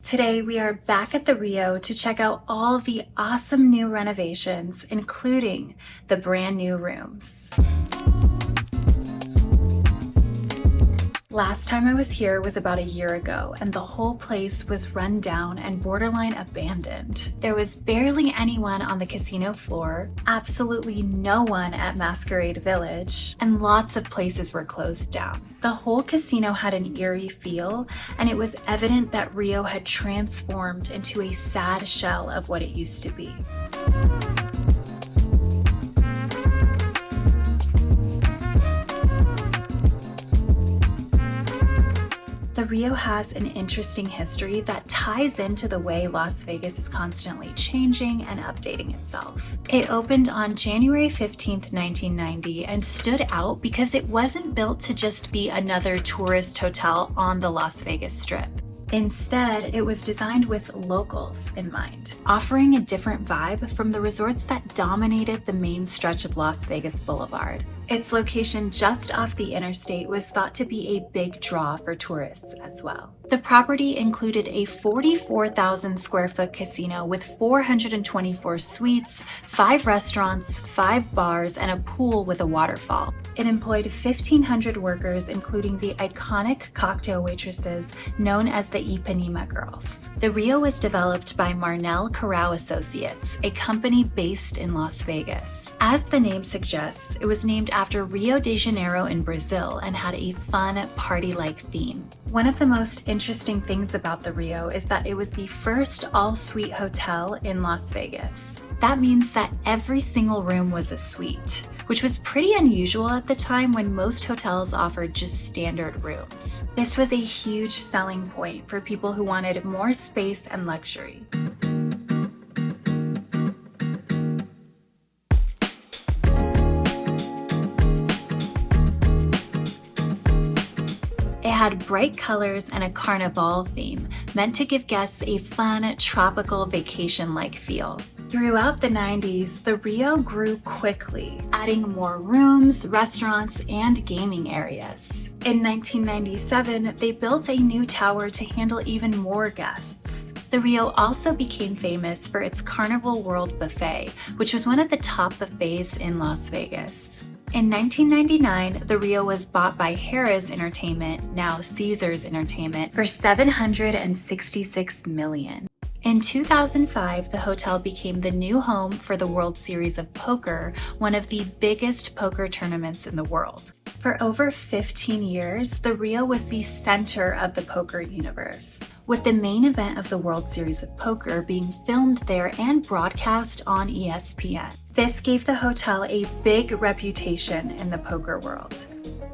Today we are back at the Rio to check out all the awesome new renovations, including the brand new rooms. Last time I was here was about a year ago, and the whole place was run down and borderline abandoned. There was barely anyone on the casino floor, absolutely no one at Masquerade Village, and lots of places were closed down. The whole casino had an eerie feel, and it was evident that Rio had transformed into a sad shell of what it used to be. The Rio has an interesting history that ties into the way Las Vegas is constantly changing and updating itself. It opened on January 15th, 1990 and stood out because it wasn't built to just be another tourist hotel on the Las Vegas Strip. Instead, it was designed with locals in mind, offering a different vibe from the resorts that dominated the main stretch of Las Vegas Boulevard. Its location just off the interstate was thought to be a big draw for tourists as well. The property included a 44,000 square foot casino with 424 suites, 5 restaurants, 5 bars, and a pool with a waterfall. It employed 1,500 workers, including the iconic cocktail waitresses known as the Ipanema Girls. The Rio was developed by Marnell Corral Associates, a company based in Las Vegas. As the name suggests, it was named after Rio de Janeiro in Brazil and had a fun, party-like theme. One of the most interesting things about the Rio is that it was the first all-suite hotel in Las Vegas. That means that every single room was a suite, which was pretty unusual at the time when most hotels offered just standard rooms. This was a huge selling point for people who wanted more space and luxury. It had bright colors and a carnival theme, meant to give guests a fun, tropical, vacation-like feel. Throughout the 90s, the Rio grew quickly, adding more rooms, restaurants, and gaming areas. In 1997, they built a new tower to handle even more guests. The Rio also became famous for its Carnival World Buffet, which was one of the top buffets in Las Vegas. In 1999, the Rio was bought by Harrah's Entertainment, now Caesars Entertainment, for $766 million. In 2005, the hotel became the new home for the World Series of Poker, one of the biggest poker tournaments in the world. For over 15 years, the Rio was the center of the poker universe, with the main event of the World Series of Poker being filmed there and broadcast on ESPN. This gave the hotel a big reputation in the poker world.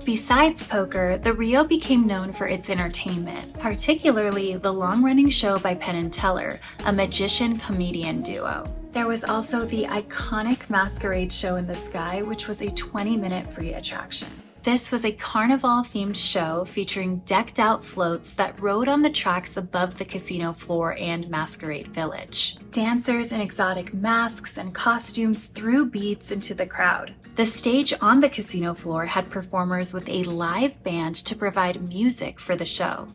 Besides poker, the Rio became known for its entertainment, particularly the long-running show by Penn and Teller, a magician-comedian duo. There was also the iconic Masquerade Show in the Sky, which was a 20-minute free attraction. This was a carnival-themed show featuring decked-out floats that rode on the tracks above the casino floor and Masquerade Village. Dancers in exotic masks and costumes threw beads into the crowd. The stage on the casino floor had performers with a live band to provide music for the show.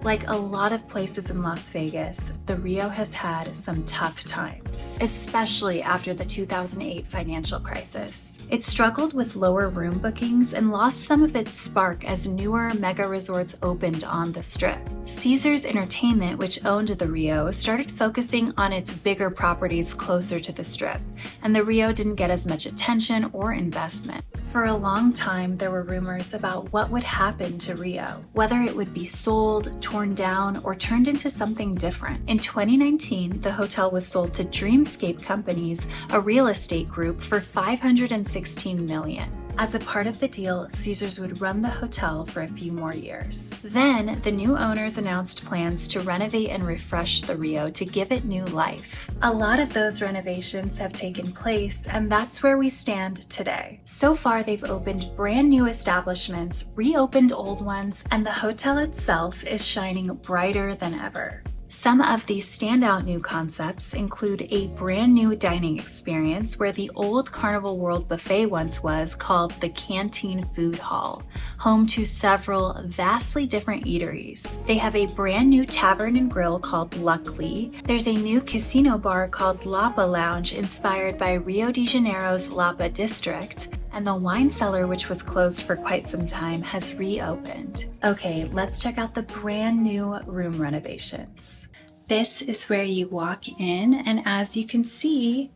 Like a lot of places in Las Vegas, the Rio has had some tough times, especially after the 2008 financial crisis. It struggled with lower room bookings and lost some of its spark as newer mega resorts opened on the Strip. Caesars Entertainment, which owned the Rio, started focusing on its bigger properties closer to the Strip, and the Rio didn't get as much attention or investment. For a long time, there were rumors about what would happen to Rio, whether it would be sold, torn down, or turned into something different. In 2019, the hotel was sold to Dreamscape Companies, a real estate group, for $516 million. As a part of the deal, Caesars would run the hotel for a few more years. Then, the new owners announced plans to renovate and refresh the Rio to give it new life. A lot of those renovations have taken place, and that's where we stand today. So far, they've opened brand new establishments, reopened old ones, and the hotel itself is shining brighter than ever. Some of these standout new concepts include a brand new dining experience where the old Carnival World buffet once was, called the Canteen Food Hall, home to several vastly different eateries. They have a brand new tavern and grill called Luckily. There's a new casino bar called Lapa Lounge inspired by Rio de Janeiro's Lapa district. And the wine cellar, which was closed for quite some time, has reopened. Okay, let's check out the brand new room renovations. This is where you walk in, and as you can see,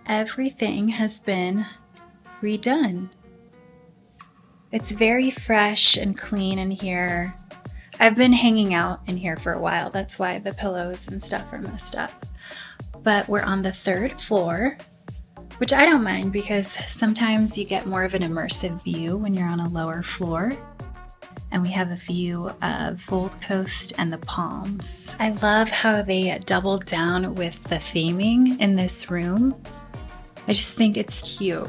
everything has been redone. It's very fresh and clean in here. I've been hanging out in here for a while, that's why the pillows and stuff are messed up. But we're on the 3rd floor, which I don't mind because sometimes you get more of an immersive view when you're on a lower floor. And we have a view of Gold Coast and the Palms. I love how they doubled down with the theming in this room. I just think it's cute.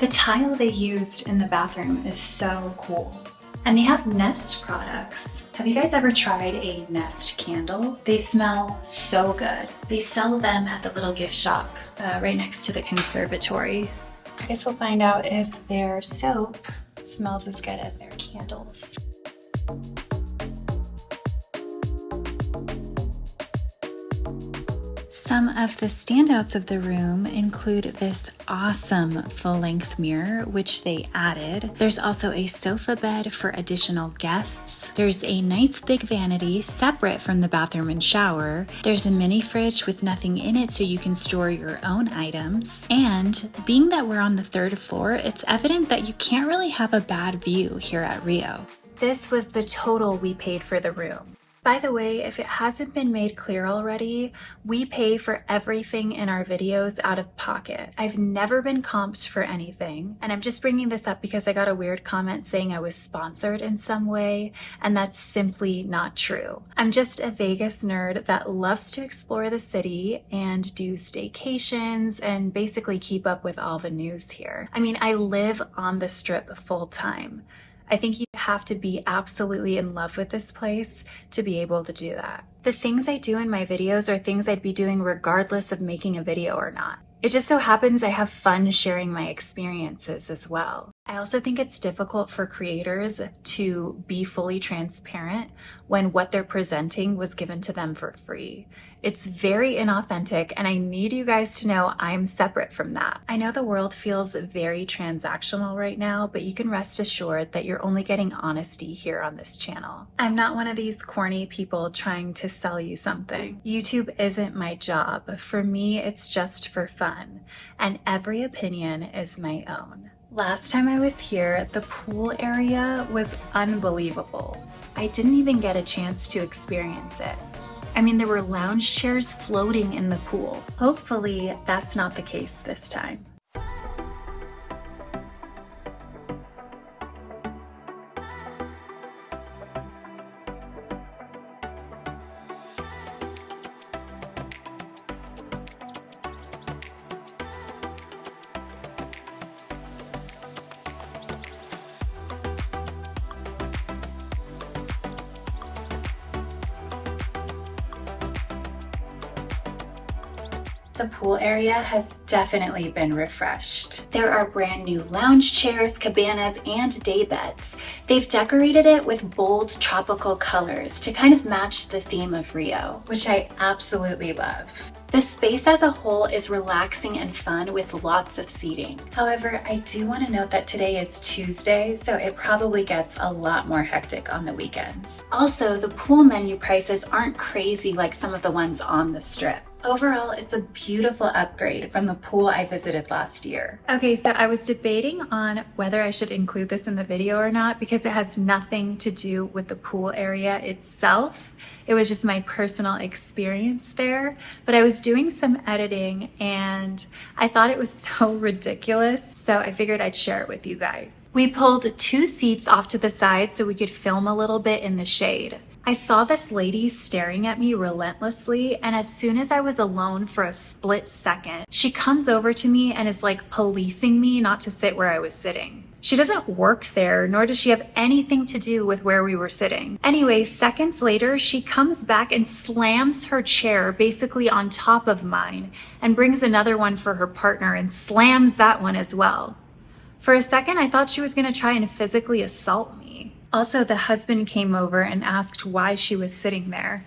The tile they used in the bathroom is so cool. And they have Nest products. Have you guys ever tried a Nest candle? They smell so good. They sell them at the little gift shop right next to the conservatory. I guess we'll find out if their soap smells as good as their candles. Some of the standouts of the room include this awesome full-length mirror, which they added. There's also a sofa bed for additional guests. There's a nice big vanity separate from the bathroom and shower. There's a mini fridge with nothing in it so you can store your own items. And being that we're on the 3rd floor, it's evident that you can't really have a bad view here at Rio. This was the total we paid for the room. By the way, if it hasn't been made clear already, we pay for everything in our videos out of pocket. I've never been comped for anything, and I'm just bringing this up because I got a weird comment saying I was sponsored in some way, and that's simply not true. I'm just a Vegas nerd that loves to explore the city and do staycations and basically keep up with all the news here. I mean, I live on the Strip full time. I think you have to be absolutely in love with this place to be able to do that. The things I do in my videos are things I'd be doing regardless of making a video or not. It just so happens I have fun sharing my experiences as well. I also think it's difficult for creators to be fully transparent when what they're presenting was given to them for free. It's very inauthentic, and I need you guys to know I'm separate from that. I know the world feels very transactional right now, but you can rest assured that you're only getting honesty here on this channel. I'm not one of these corny people trying to sell you something. YouTube isn't my job. For me, it's just for fun, and every opinion is my own. Last time I was here, the pool area was unbelievable. I didn't even get a chance to experience it. I mean, there were lounge chairs floating in the pool. Hopefully, that's not the case this time. The pool area has definitely been refreshed. There are brand new lounge chairs, cabanas, and day beds. They've decorated it with bold tropical colors to kind of match the theme of Rio, which I absolutely love. The space as a whole is relaxing and fun with lots of seating. However, I do want to note that today is Tuesday, so it probably gets a lot more hectic on the weekends. Also, the pool menu prices aren't crazy like some of the ones on the Strip. Overall, it's a beautiful upgrade from the pool I visited last year. Okay, so I was debating on whether I should include this in the video or not because it has nothing to do with the pool area itself. It was just my personal experience there, but I was doing some editing and I thought it was so ridiculous, so I figured I'd share it with you guys. We pulled 2 seats off to the side so we could film a little bit in the shade. I saw this lady staring at me relentlessly, and as soon as I was was alone for a split second, she comes over to me and is like policing me not to sit where I was sitting. She doesn't work there, nor does she have anything to do with where we were sitting. Anyway, seconds later, she comes back and slams her chair basically on top of mine and brings another one for her partner and slams that one as well. For a second, I thought she was going to try and physically assault me. Also, the husband came over and asked why she was sitting there.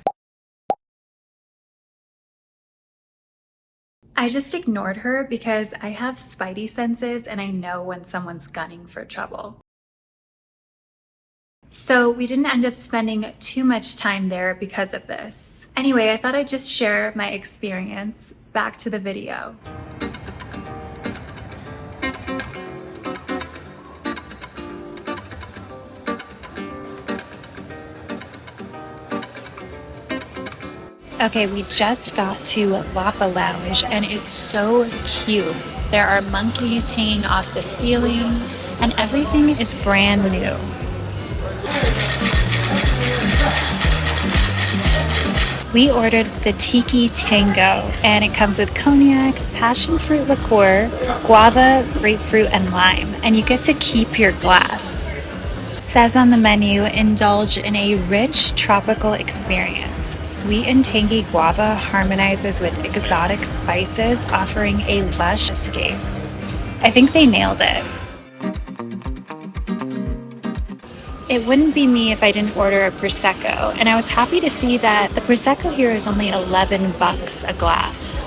I just ignored her because I have spidey senses and I know when someone's gunning for trouble. So we didn't end up spending too much time there because of this. Anyway, I thought I'd just share my experience. Back to the video. Okay, we just got to Lapa Lounge and it's so cute. There are monkeys hanging off the ceiling and everything is brand new. We ordered the Tiki Tango and it comes with cognac, passion fruit liqueur, guava, grapefruit, and lime, and you get to keep your glass. Says on the menu, indulge in a rich tropical experience. Sweet and tangy guava harmonizes with exotic spices, offering a lush escape. I think they nailed it. It wouldn't be me if I didn't order a Prosecco, and I was happy to see that the Prosecco here is only $11 a glass.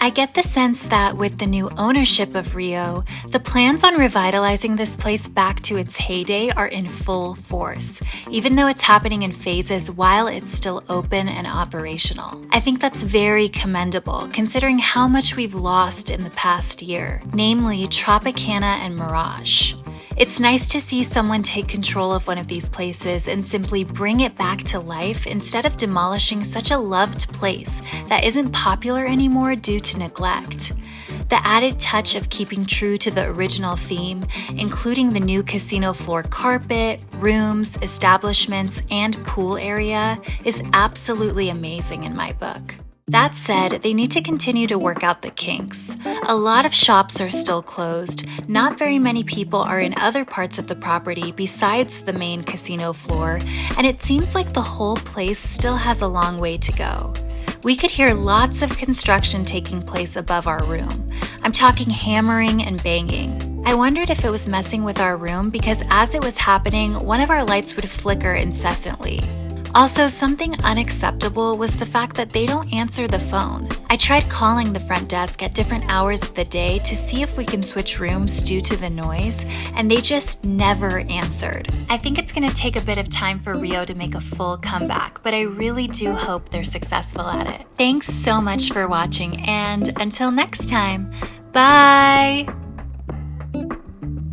I get the sense that with the new ownership of Rio, the plans on revitalizing this place back to its heyday are in full force, even though it's happening in phases while it's still open and operational. I think that's very commendable, considering how much we've lost in the past year, namely Tropicana and Mirage. It's nice to see someone take control of one of these places and simply bring it back to life instead of demolishing such a loved place that isn't popular anymore due to neglect. The added touch of keeping true to the original theme, including the new casino floor carpet, rooms, establishments, and pool area, is absolutely amazing in my book. That said, they need to continue to work out the kinks. A lot of shops are still closed, not very many people are in other parts of the property besides the main casino floor, and it seems like the whole place still has a long way to go. We could hear lots of construction taking place above our room. I'm talking hammering and banging. I wondered if it was messing with our room because as it was happening, one of our lights would flicker incessantly. Also, something unacceptable was the fact that they don't answer the phone. I tried calling the front desk at different hours of the day to see if we can switch rooms due to the noise, and they just never answered. I think it's going to take a bit of time for Rio to make a full comeback, but I really do hope they're successful at it. Thanks so much for watching, and until next time, bye!